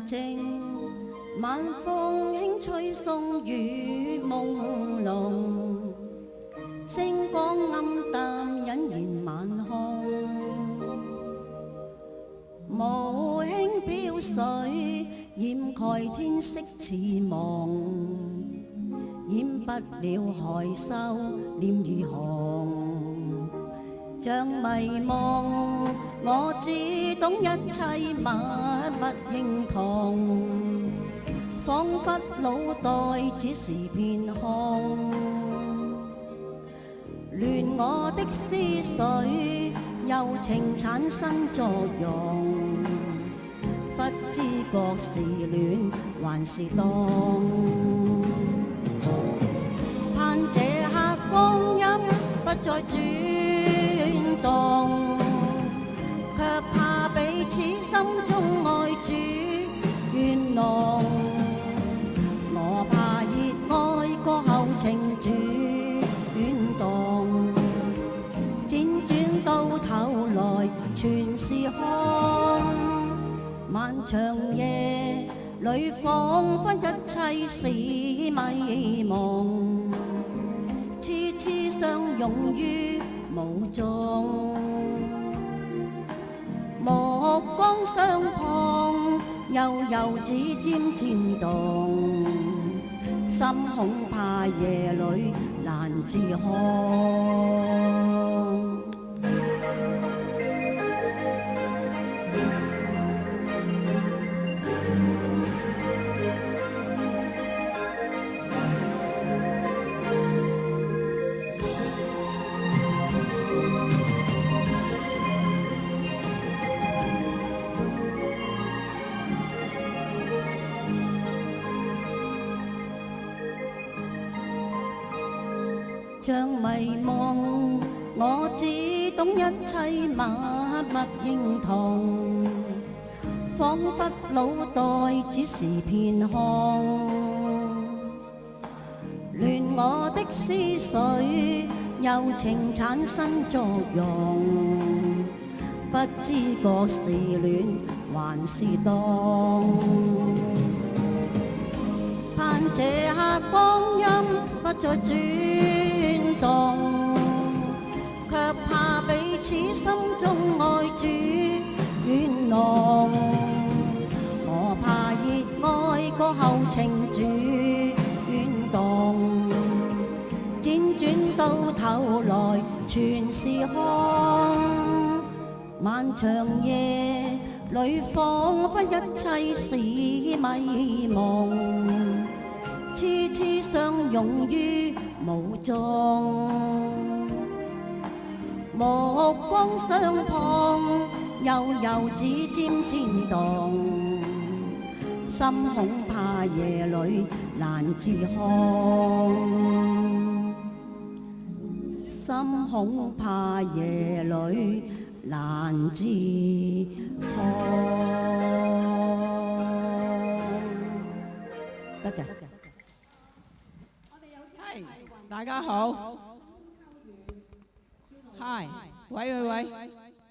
靜，晚風輕吹送雨朦朧，星光暗淡隱現晚空，無輕飄水掩蓋天色似夢，掩不了害羞臉如紅，像迷夢，我只懂一切默默認同，彷彿腦袋只是片空，亂我的思緒，柔情產生作用，不知覺是戀還是凍，盼這刻光陰不再轉動，卻怕彼此心中愛主怨濃，我怕熱愛過後情轉動，輾轉到頭來全是空。漫長夜裏彷彿一切是迷夢，痴痴相擁於霧中，目光相碰，悠悠指尖顫動，心恐怕夜裏難自控。像迷夢，我只懂一切默默認同，彷彿腦袋只是片空，亂我的思緒，柔情產生作用，不知覺是戀還是凍，盼這刻光陰不再轉動，卻怕彼此心中愛主怨濃，我怕熱愛過後情轉動，輾轉到頭來全是空。漫長夜裏彷彿一切是迷夢，痴痴相擁於霧中，目光相碰，悠悠指尖顫動，心恐怕夜裏難自控，心恐怕夜裏難自控。多謝。大家好，Hi， 喂，